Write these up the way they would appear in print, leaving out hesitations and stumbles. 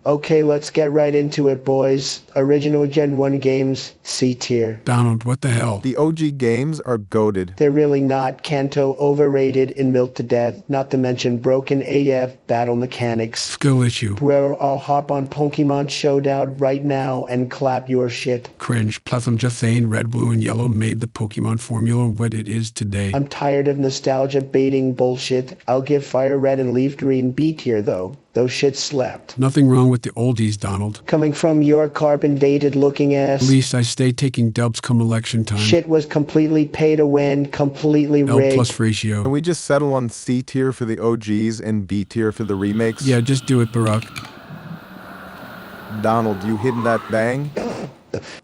Okay, let's get right into it, boys. Original Gen 1 games, C tier. Donald, what the hell? The OG games are goated. They're really not. Kanto overrated and milked to death, not to mention broken AF battle mechanics. Skill issue. Bro, I'll hop on Pokemon Showdown right now and clap your shit. Cringe. Plus, I'm just saying red, blue, and yellow made the Pokemon formula what it is today. I'm tired of nostalgia baiting bullshit. I'll give Fire Red and Leaf Green B tier though. Those shits slapped. Nothing wrong with the oldies, Donald. Coming from your carbon-dated looking ass. At least I stay taking dubs come election time. Shit was completely pay to win, completely L rigged. plus ratio. Can we just settle on C tier for the OGs and B tier for the remakes? Yeah, just do it, Barack. Donald, you hitting that bang?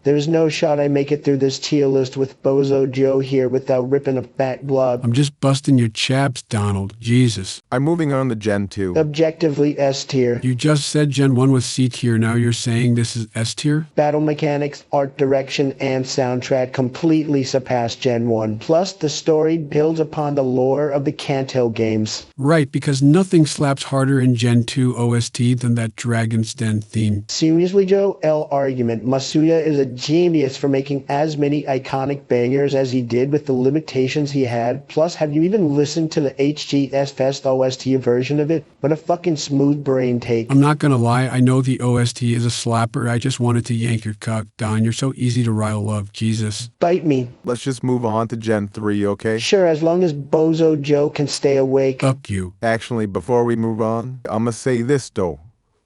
There's no shot I make it through this tier list with Bozo Joe here without ripping a fat blob. I'm just busting your chaps, Donald. Jesus. I'm moving on to Gen 2. Objectively S tier. You just said Gen 1 was C tier, now you're saying this is S tier? Battle mechanics, art direction, and soundtrack completely surpass Gen 1. Plus, the story builds upon the lore of the Kanto games. Right, because nothing slaps harder in Gen 2 OST than that Dragon's Den theme. Seriously, Joe? L argument. Masuda is a genius for making as many iconic bangers as he did with the limitations he had. Plus, have you even listened to the HGS Fest OST version of it? What a fucking smooth brain take. I'm not gonna lie, I know the OST is a slapper. I just wanted to yank your cock, Don. You're so easy to rile up, Jesus. Bite me. Let's just move on to Gen 3, okay? Sure, as long as Bozo Joe can stay awake. Fuck you. Actually, before we move on, I'ma say this though.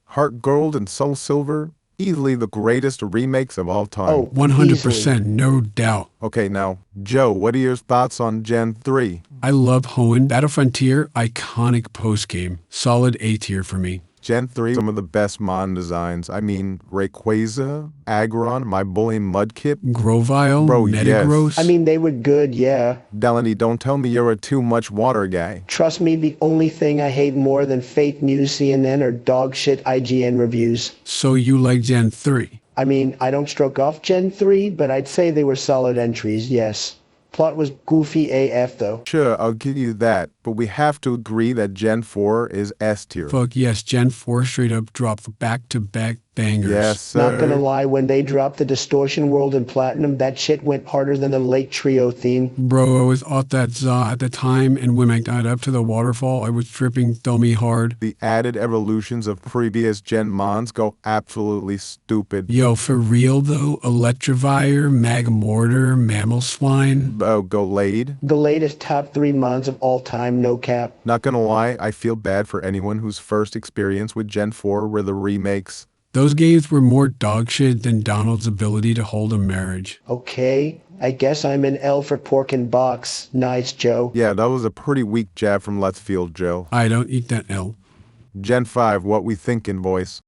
Heart Gold and Soul Silver, easily the greatest remakes of all time. Oh, 100%, easily. no doubt. Okay, now, Joe, what are your thoughts on Gen 3? I love Hoenn. Battle Frontier, iconic postgame. Solid A tier for me. Gen 3, some of the best mon designs. I mean, Rayquaza, Aggron, my bully Mudkip. Grovyle, Bro, Metagross. I mean, they were good, yeah. Delaney, don't tell me you're a too much water guy. Trust me, the only thing I hate more than fake news CNN or dog shit IGN reviews. So you like Gen 3? I mean, I don't stroke off Gen 3, but I'd say they were solid entries, yes. Plot was goofy AF though. Sure, I'll give you that, but we have to agree that Gen 4 is S tier. Fuck yes, Gen 4 straight up dropped back-to-back bangers. Yes, sir. Not gonna lie, when they dropped the Distortion World in Platinum, that shit went harder than the Lake Trio theme. Bro, I was off that za at the time, and when I got up to the waterfall, I was tripping dummy hard. The added evolutions of previous Gen Mons go absolutely stupid. Yo, for real though, Electivire, Magmortar, Mammal Swine. Go Lade. The latest top 3 mons of all time, no cap. Not gonna lie, I feel bad for anyone whose first experience with Gen 4 were the remakes. Those games were more dogshit than Donald's ability to hold a marriage. Okay, I guess I'm an L for pork and box. Nice, Joe. Yeah, that was a pretty weak jab from Let's Field Joe. I don't eat that L. Gen 5, what we thinking, boys?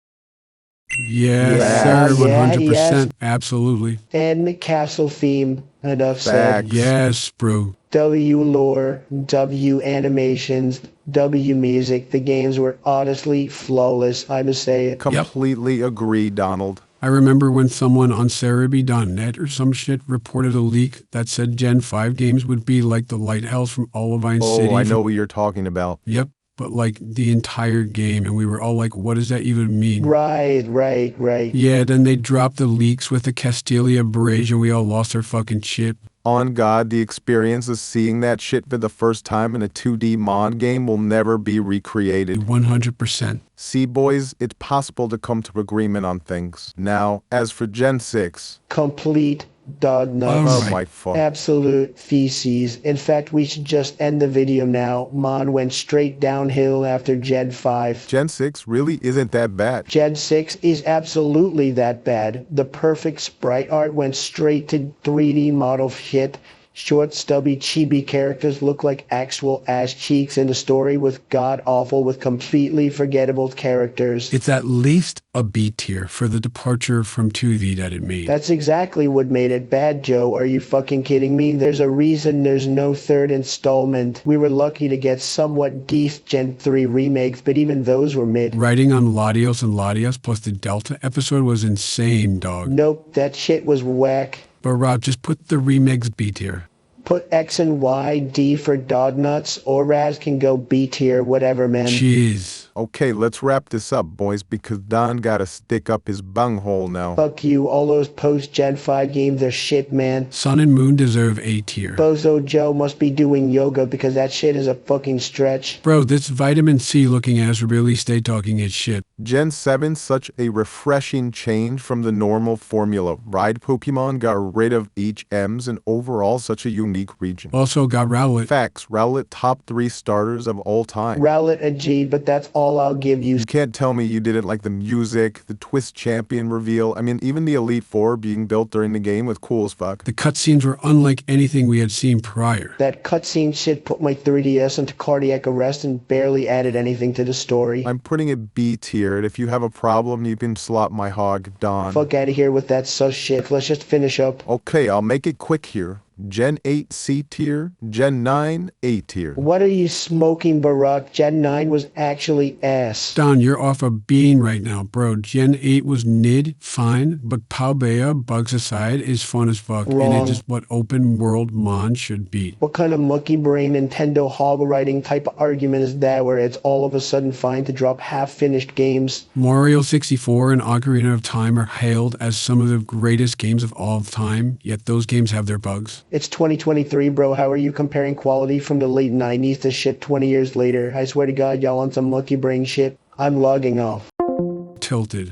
Yes, Yeah, sir, yeah, 100%. yes. Absolutely. And the castle theme. Enough said. Facts. Yes, bro. W lore, W animations, W music. The games were honestly flawless, I must say it. Completely agree, Donald. I remember when someone on Cerebi.net or some shit reported a leak that said Gen 5 games would be like the Lighthouse from Olivine City. Oh, I know what you're talking about. Yep, but like the entire game, and we were all like, what does that even mean? Right. Yeah, then they dropped the leaks with the Castilia Barrage and we all lost our fucking shit. On God, the experience of seeing that shit for the first time in a 2D Mon game will never be recreated. 100%. See, boys, it's possible to come to agreement on things. Now, as for Gen 6, Complete dog nuts. All oh right. my fuck. Absolute feces. In fact, we should just end the video now. Mon went straight downhill after Gen 5. Gen 6 really isn't that bad. Gen 6 is absolutely that bad. The perfect sprite art went straight to 3D model shit. Short, stubby, chibi characters look like actual ass cheeks in the story with god-awful with completely forgettable characters. It's at least a B tier for the departure from 2D that it made. That's exactly what made it bad, Joe. Are you fucking kidding me? There's a reason there's no third installment. We were lucky to get somewhat decent Gen 3 remakes, but even those were mid. Writing on Latios and Latias plus the Delta episode was insane, dog. Nope, that shit was whack. But Rob, just put the remakes B tier. Put X and Y, D for dog nuts, or Raz can go B tier, whatever, man. Jeez. Okay, let's wrap this up, boys, because Don gotta stick up his bunghole now. Fuck you, all those post-Gen 5 games are shit, man. Sun and Moon deserve A tier. Bozo Joe must be doing yoga because that shit is a fucking stretch. Bro, this vitamin C looking ass really stay talking its shit. Gen 7, such a refreshing change from the normal formula. Ride Pokemon got rid of HMs and overall such a unique region. Also got Rowlet. Facts, Rowlet top 3 starters of all time. Rowlet a G, but that's all I'll give you. You can't tell me you didn't like the music, the Twist Champion reveal. I mean, even the Elite Four being built during the game was cool as fuck. The cutscenes were unlike anything we had seen prior. That cutscene shit put my 3DS into cardiac arrest and barely added anything to the story. I'm putting it B tier, and if you have a problem, you can slap my hog, Don. Fuck out of here with that sus shit. Let's just finish up. Okay, I'll make it quick here. Gen 8 C tier, Gen 9 A tier. What are you smoking, Barack? Gen 9 was actually ass. Don, you're off a bean right now, bro. Gen 8 was nid, fine, but Palbea, bugs aside, is fun as fuck. Wrong. And it is what open world Mon should be. What kind of monkey brain Nintendo hog writing type of argument is that where it's all of a sudden fine to drop half-finished games? Mario 64 and Ocarina of Time are hailed as some of the greatest games of all time, yet those games have their bugs. It's 2023, bro. How are you comparing quality from the late 90s to shit 20 years later? I swear to God, y'all on some monkey brain shit. I'm logging off. Tilted.